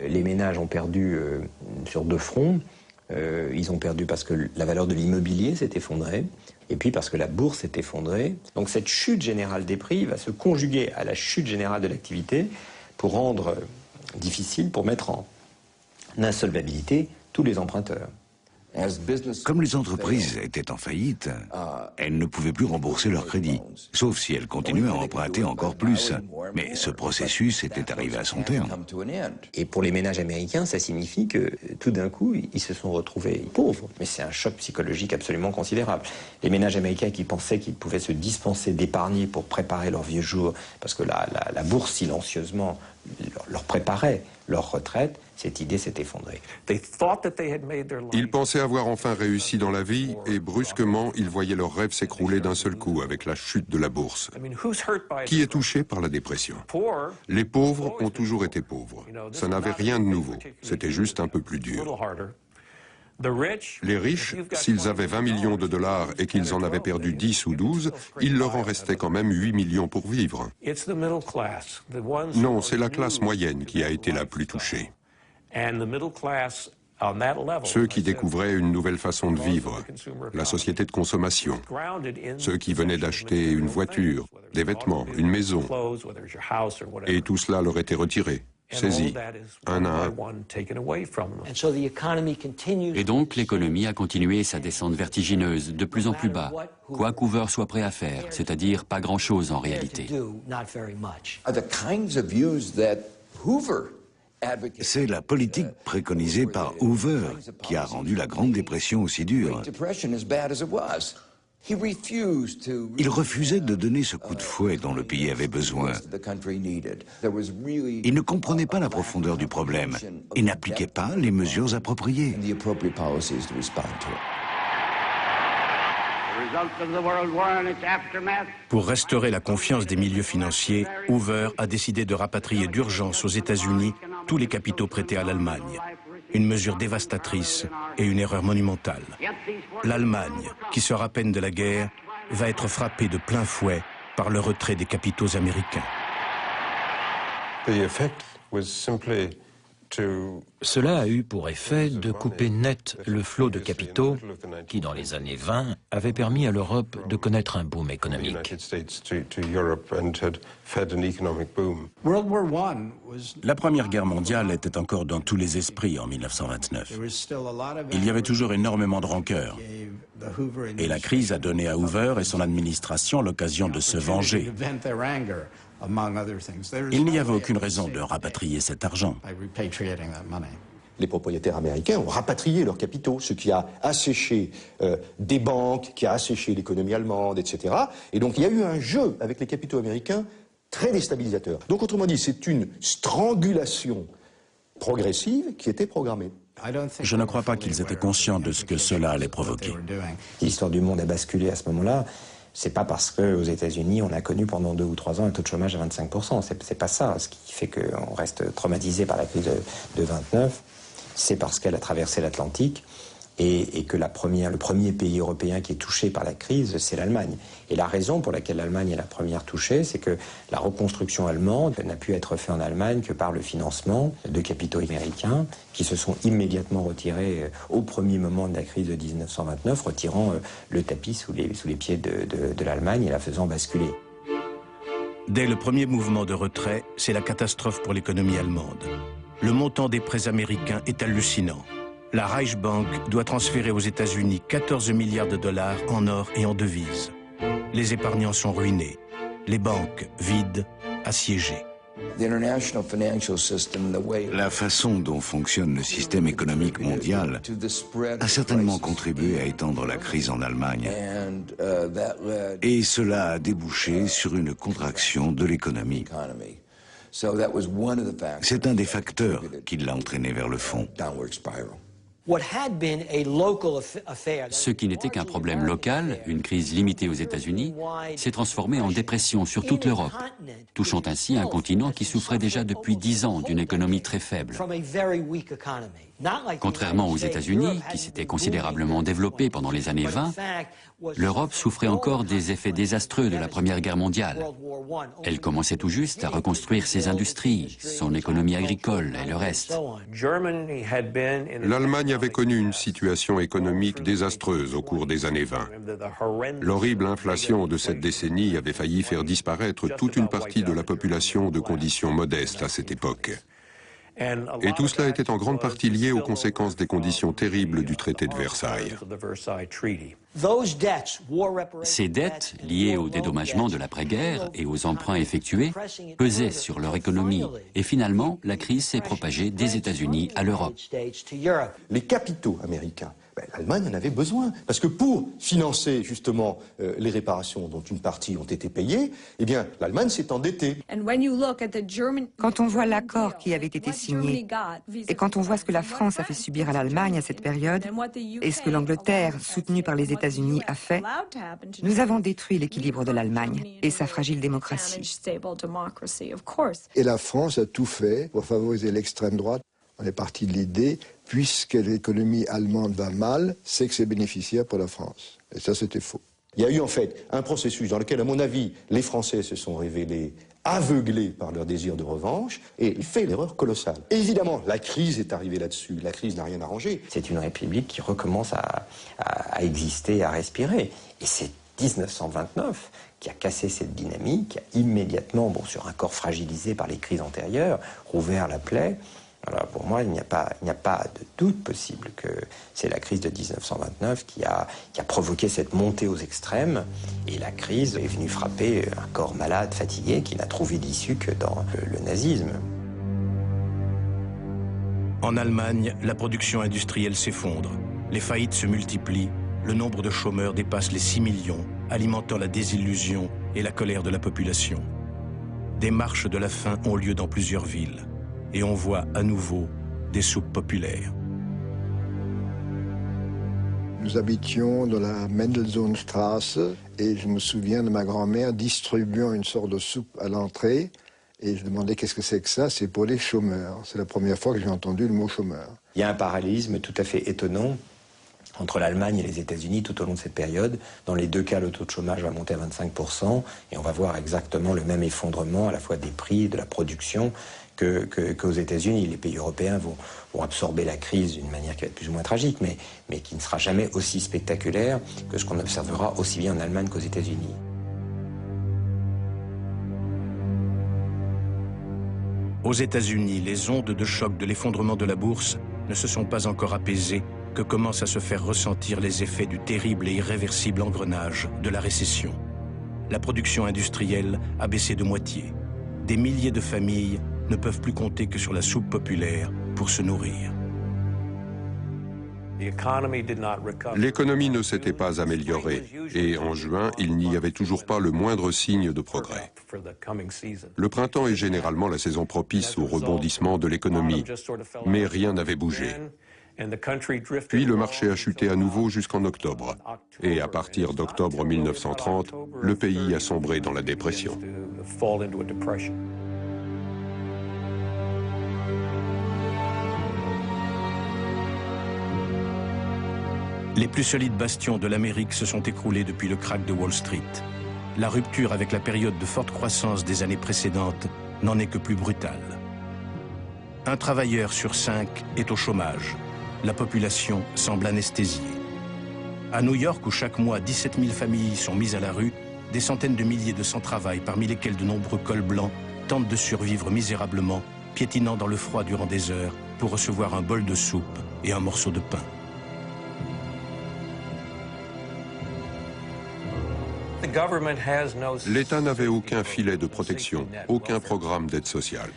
Speaker 9: Les ménages ont perdu sur deux fronts. Ils ont perdu parce que la valeur de l'immobilier s'est effondrée, et puis parce que la bourse s'est effondrée. Donc cette chute générale des prix va se conjuguer à la chute générale de l'activité pour rendre difficile, pour mettre en insolvabilité tous les emprunteurs.
Speaker 2: Comme les entreprises étaient en faillite, elles ne pouvaient plus rembourser leurs crédits, sauf si elles continuaient à emprunter encore plus. Mais ce processus était arrivé à son terme.
Speaker 9: Et pour les ménages américains, ça signifie que tout d'un coup, ils se sont retrouvés pauvres. Mais c'est un choc psychologique absolument considérable. Les ménages américains qui pensaient qu'ils pouvaient se dispenser d'épargner pour préparer leurs vieux jours, parce que la bourse silencieusement leur préparait leur retraite, cette idée s'est effondrée.
Speaker 4: Ils pensaient avoir enfin réussi dans la vie et brusquement, ils voyaient leurs rêves s'écrouler d'un seul coup avec la chute de la bourse. Qui est touché par la dépression? Les pauvres ont toujours été pauvres. Ça n'avait rien de nouveau. C'était juste un peu plus dur. Les riches, s'ils avaient 20 millions de dollars et qu'ils en avaient perdu 10 ou 12, il leur en restait quand même 8 millions pour vivre. Non, c'est la classe moyenne qui a été la plus touchée. Ceux qui découvraient une nouvelle façon de vivre, la société de consommation, ceux qui venaient d'acheter une voiture, des vêtements, une maison, et tout cela leur était retiré, saisi, un à un.
Speaker 7: Et donc l'économie a continué sa descente vertigineuse, de plus en plus bas, quoi qu'Hoover soit prêt à faire, c'est-à-dire pas grand-chose en réalité.
Speaker 2: C'est la politique préconisée par Hoover qui a rendu la Grande Dépression aussi dure. Il refusait de donner ce coup de fouet dont le pays avait besoin. Il ne comprenait pas la profondeur du problème et n'appliquait pas les mesures appropriées.
Speaker 1: Pour restaurer la confiance des milieux financiers, Hoover a décidé de rapatrier d'urgence aux États-Unis tous les capitaux prêtés à l'Allemagne. Une mesure dévastatrice et une erreur monumentale. L'Allemagne, qui sort à peine de la guerre, va être frappée de plein fouet par le retrait des capitaux américains.
Speaker 8: Cela a eu pour effet de couper net le flot de capitaux qui, dans les années 20, avait permis à l'Europe de connaître un boom économique.
Speaker 3: La Première Guerre mondiale était encore dans tous les esprits en 1929. Il y avait toujours énormément de rancœur. Et la crise a donné à Hoover et son administration l'occasion de se venger. Il n'y avait aucune raison de rapatrier cet argent.
Speaker 5: Les propriétaires américains ont rapatrié leurs capitaux, ce qui a asséché des banques, qui a asséché l'économie allemande, etc. Et donc il y a eu un jeu avec les capitaux américains très déstabilisateur. Donc autrement dit, c'est une strangulation progressive qui était programmée.
Speaker 3: Je ne crois pas qu'ils étaient conscients de ce que cela allait provoquer.
Speaker 9: L'histoire du monde a basculé à ce moment-là. C'est pas parce qu'aux États-Unis, on a connu pendant 2 ou 3 ans un taux de chômage à 25%. C'est pas ça. Ce qui fait qu'on reste traumatisé par la crise de 29, c'est parce qu'elle a traversé l'Atlantique et que le premier pays européen qui est touché par la crise, c'est l'Allemagne. Et la raison pour laquelle l'Allemagne est la première touchée, c'est que la reconstruction allemande n'a pu être faite en Allemagne que par le financement de capitaux américains qui se sont immédiatement retirés au premier moment de la crise de 1929, retirant le tapis sous les pieds de l'Allemagne et la faisant basculer.
Speaker 1: Dès le premier mouvement de retrait, c'est la catastrophe pour l'économie allemande. Le montant des prêts américains est hallucinant. La Reichsbank doit transférer aux États-Unis 14 milliards de dollars en or et en devises. Les épargnants sont ruinés, les banques vides, assiégées.
Speaker 2: La façon dont fonctionne le système économique mondial a certainement contribué à étendre la crise en Allemagne. Et cela a débouché sur une contraction de l'économie. C'est un des facteurs qui l'a entraîné vers le fond.
Speaker 7: Ce qui n'était qu'un problème local, une crise limitée aux États-Unis, s'est transformé en dépression sur toute l'Europe, touchant ainsi un continent qui souffrait déjà depuis 10 ans d'une économie très faible. Contrairement aux États-Unis, qui s'étaient considérablement développés pendant les années 20, l'Europe souffrait encore des effets désastreux de la Première Guerre mondiale. Elle commençait tout juste à reconstruire ses industries, son économie agricole et le reste.
Speaker 4: L'Allemagne avait connu une situation économique désastreuse au cours des années 20. L'horrible inflation de cette décennie avait failli faire disparaître toute une partie de la population de conditions modestes à cette époque. Et tout cela était en grande partie lié aux conséquences des conditions terribles du traité de Versailles.
Speaker 7: Ces dettes, liées au dédommagement de l'après-guerre et aux emprunts effectués, pesaient sur leur économie. Et finalement, la crise s'est propagée des États-Unis à l'Europe.
Speaker 5: Les capitaux américains, ben, l'Allemagne en avait besoin. Parce que pour financer justement les réparations dont une partie ont été payées, eh bien l'Allemagne s'est endettée.
Speaker 6: Quand on voit l'accord qui avait été signé et quand on voit ce que la France a fait subir à l'Allemagne à cette période et ce que l'Angleterre, soutenue par les États-Unis, a fait, nous avons détruit l'équilibre de l'Allemagne et sa fragile démocratie.
Speaker 12: Et la France a tout fait pour favoriser l'extrême droite. On est parti de l'idée, puisque l'économie allemande va mal, c'est que c'est bénéficiaire pour la France. Et ça, c'était faux.
Speaker 5: Il y a eu en fait un processus dans lequel, à mon avis, les Français se sont révélés aveuglés par leur désir de revanche et fait l'erreur colossale. Évidemment, la crise est arrivée là-dessus. La crise n'a rien arrangé.
Speaker 9: C'est une république qui recommence à exister, à respirer. Et c'est 1929 qui a cassé cette dynamique, qui a immédiatement, sur un corps fragilisé par les crises antérieures, rouvert la plaie. Alors pour moi, il n'y a pas de doute possible que c'est la crise de 1929 qui a provoqué cette montée aux extrêmes. Et la crise est venue frapper un corps malade, fatigué, qui n'a trouvé d'issue que dans le nazisme.
Speaker 1: En Allemagne, la production industrielle s'effondre. Les faillites se multiplient. Le nombre de chômeurs dépasse les 6 millions, alimentant la désillusion et la colère de la population. Des marches de la faim ont lieu dans plusieurs villes. Et on voit à nouveau des soupes populaires.
Speaker 12: Nous habitions dans la Mendelssohnstraße et je me souviens de ma grand-mère distribuant une sorte de soupe à l'entrée et je demandais qu'est-ce que c'est que ça? C'est pour les chômeurs. C'est la première fois que j'ai entendu le mot chômeur.
Speaker 9: Il y a un parallélisme tout à fait étonnant entre l'Allemagne et les États-Unis tout au long de cette période. Dans les deux cas, le taux de chômage va monter à 25% et on va voir exactement le même effondrement à la fois des prix, de la production, qu'aux États-Unis. Les pays européens vont absorber la crise d'une manière qui va être plus ou moins tragique, mais qui ne sera jamais aussi spectaculaire que ce qu'on observera aussi bien en Allemagne qu'aux États-Unis.
Speaker 1: Aux États-Unis, les ondes de choc de l'effondrement de la bourse ne se sont pas encore apaisées que commencent à se faire ressentir les effets du terrible et irréversible engrenage de la récession. La production industrielle a baissé de moitié. Des milliers de familles ne peuvent plus compter que sur la soupe populaire pour se nourrir.
Speaker 4: L'économie ne s'était pas améliorée et en juin, il n'y avait toujours pas le moindre signe de progrès. Le printemps est généralement la saison propice au rebondissement de l'économie, mais rien n'avait bougé. Puis le marché a chuté à nouveau jusqu'en octobre. Et à partir d'octobre 1930, le pays a sombré dans la dépression.
Speaker 1: Les plus solides bastions de l'Amérique se sont écroulés depuis le krach de Wall Street. La rupture avec la période de forte croissance des années précédentes n'en est que plus brutale. Un travailleur sur 5 est au chômage. La population semble anesthésiée. À New York, où chaque mois 17 000 familles sont mises à la rue, des centaines de milliers de sans-travail, parmi lesquels de nombreux cols blancs, tentent de survivre misérablement, piétinant dans le froid durant des heures pour recevoir un bol de soupe et un morceau de pain.
Speaker 4: L'État n'avait aucun filet de protection, aucun programme d'aide sociale.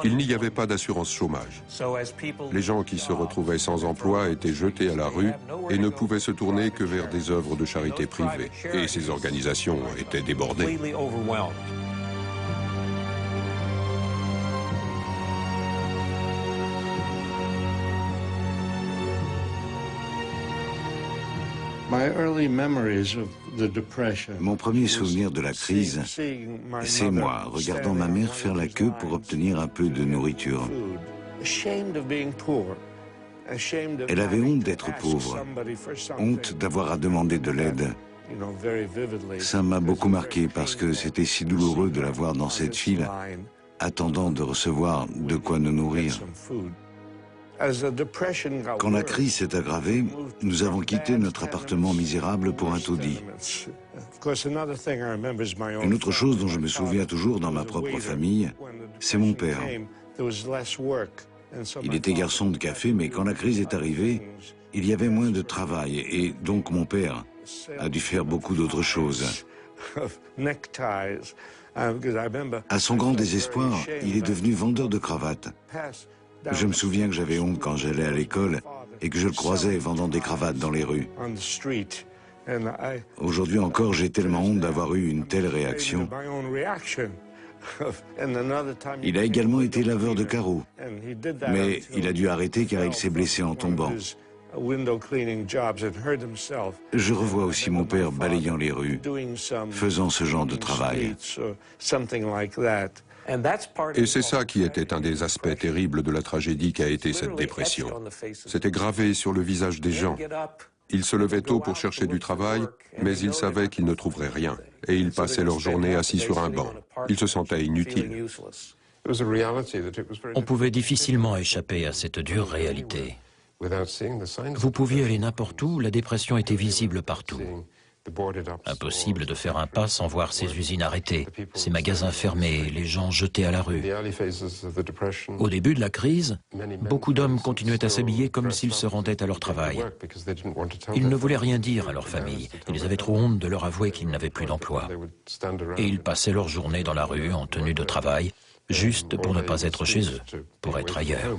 Speaker 4: Il n'y avait pas d'assurance chômage. Les gens qui se retrouvaient sans emploi étaient jetés à la rue et ne pouvaient se tourner que vers des œuvres de charité privées. Et ces organisations étaient débordées.
Speaker 2: Mon premier souvenir de la crise, c'est moi, regardant ma mère faire la queue pour obtenir un peu de nourriture. Elle avait honte d'être pauvre, honte d'avoir à demander de l'aide. Ça m'a beaucoup marqué parce que c'était si douloureux de la voir dans cette file, attendant de recevoir de quoi nous nourrir. Quand la crise s'est aggravée, nous avons quitté notre appartement misérable pour un taudis. Une autre chose dont je me souviens toujours dans ma propre famille, c'est mon père. Il était garçon de café, mais quand la crise est arrivée, il y avait moins de travail et donc mon père a dû faire beaucoup d'autres choses. À son grand désespoir, il est devenu vendeur de cravates. Je me souviens que j'avais honte quand j'allais à l'école et que je le croisais vendant des cravates dans les rues. Aujourd'hui encore, j'ai tellement honte d'avoir eu une telle réaction. Il a également été laveur de carreaux, mais il a dû arrêter car il s'est blessé en tombant. Je revois aussi mon père balayant les rues, faisant ce genre de travail.
Speaker 4: Et c'est ça qui était un des aspects terribles de la tragédie qu'a été cette dépression. C'était gravé sur le visage des gens. Ils se levaient tôt pour chercher du travail, mais ils savaient qu'ils ne trouveraient rien. Et ils passaient leur journée assis sur un banc. Ils se sentaient inutiles.
Speaker 8: On pouvait difficilement échapper à cette dure réalité. Vous pouviez aller n'importe où, la dépression était visible partout. Impossible de faire un pas sans voir ces usines arrêtées, ces magasins fermés, les gens jetés à la rue. Au début de la crise, beaucoup d'hommes continuaient à s'habiller comme s'ils se rendaient à leur travail. Ils ne voulaient rien dire à leur famille. Ils avaient trop honte de leur avouer qu'ils n'avaient plus d'emploi. Et ils passaient leur journée dans la rue en tenue de travail, juste pour ne pas être chez eux, pour être ailleurs.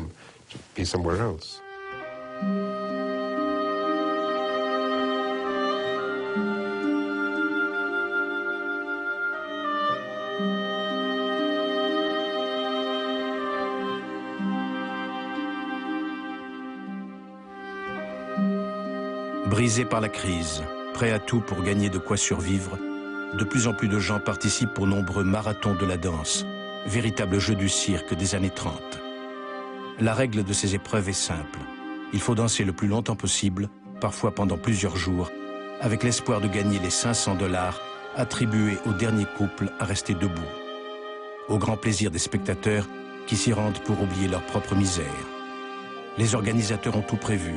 Speaker 1: Brisés par la crise, prêts à tout pour gagner de quoi survivre, de plus en plus de gens participent aux nombreux marathons de la danse, véritable jeu du cirque des années 30. La règle de ces épreuves est simple. Il faut danser le plus longtemps possible, parfois pendant plusieurs jours, avec l'espoir de gagner les $500 attribués au dernier couple à rester debout. Au grand plaisir des spectateurs qui s'y rendent pour oublier leur propre misère. Les organisateurs ont tout prévu,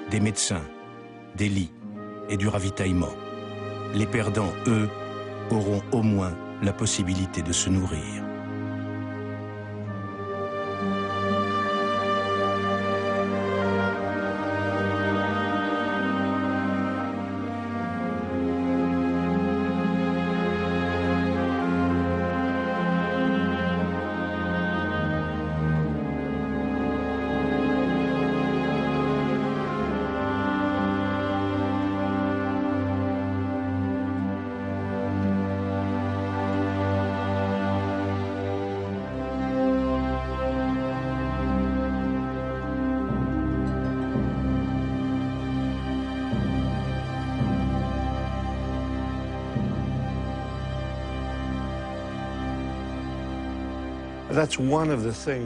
Speaker 1: des médecins, des lits et du ravitaillement. Les perdants, eux, auront au moins la possibilité de se nourrir.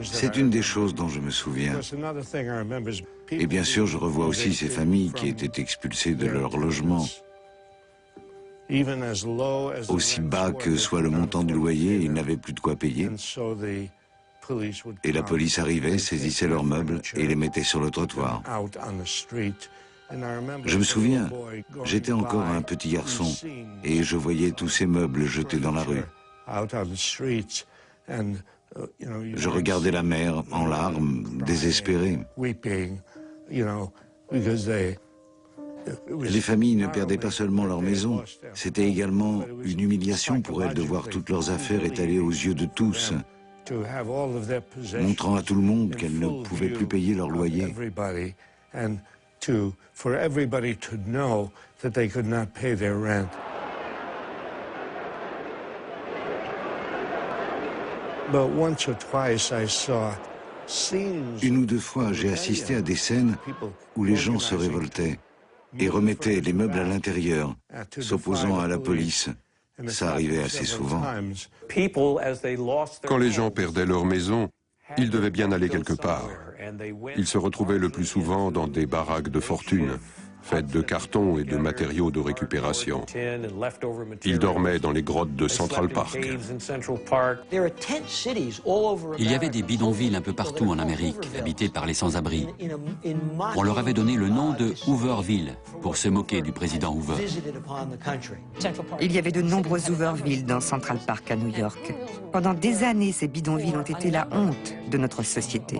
Speaker 2: C'est une des choses dont je me souviens. Et bien sûr, je revois aussi ces familles qui étaient expulsées de leur logement. Aussi bas que soit le montant du loyer, ils n'avaient plus de quoi payer. Et la police arrivait, saisissait leurs meubles et les mettait sur le trottoir. Je me souviens, j'étais encore un petit garçon et je voyais tous ces meubles jetés dans la rue. Je regardais la mère en larmes, désespérée. Les familles ne perdaient pas seulement leur maison, c'était également une humiliation pour elles de voir toutes leurs affaires étalées aux yeux de tous, montrant à tout le monde qu'elles ne pouvaient plus payer leur loyer. Une ou deux fois, j'ai assisté à des scènes où les gens se révoltaient et remettaient les meubles à l'intérieur, s'opposant à la police. Ça arrivait assez souvent.
Speaker 4: Quand les gens perdaient leur maison, ils devaient bien aller quelque part. Ils se retrouvaient le plus souvent dans des baraques de fortune, faites de carton et de matériaux de récupération. Ils dormaient dans les grottes de Central Park.
Speaker 7: Il y avait des bidonvilles un peu partout en Amérique, habités par les sans-abri. On leur avait donné le nom de Hooverville, pour se moquer du président Hoover.
Speaker 6: Il y avait de nombreux Hooverville dans Central Park à New York. Pendant des années, ces bidonvilles ont été la honte de notre société.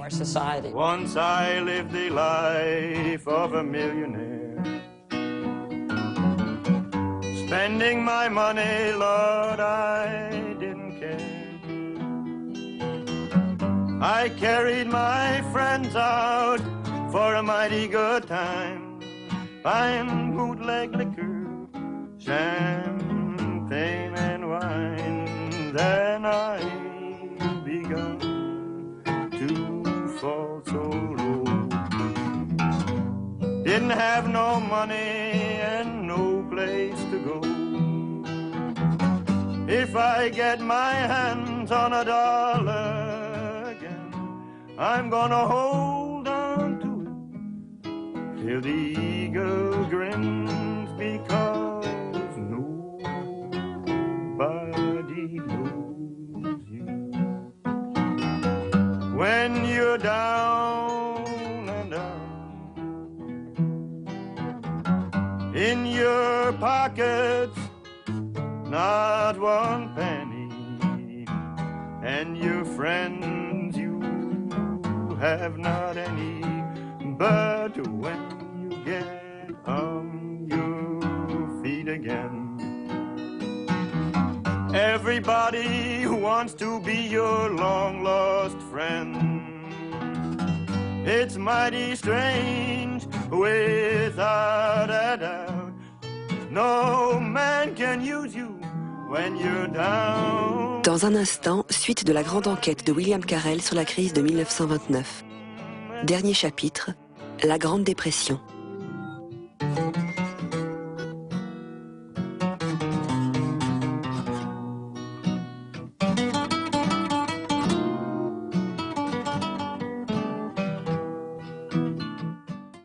Speaker 13: Once I lived the life of a millionaire, spending my money, Lord, I didn't care. I carried my friends out for a mighty good time. Fine bootleg liquor, champagne and wine. Then I begun to fall so low. Didn't have no money and no place to go. If I get my hands on a dollar again, I'm gonna hold on to it till the eagle grins, because nobody knows you when you're down and out. In your pockets, not one penny, and your friends you have not any. But when you get on your feet again, everybody wants to be your long-lost friend. It's mighty strange, without a doubt. No man can use you when you're down.
Speaker 14: Dans un instant, suite de la grande enquête de William Carell sur la crise de 1929. Dernier chapitre, la Grande Dépression.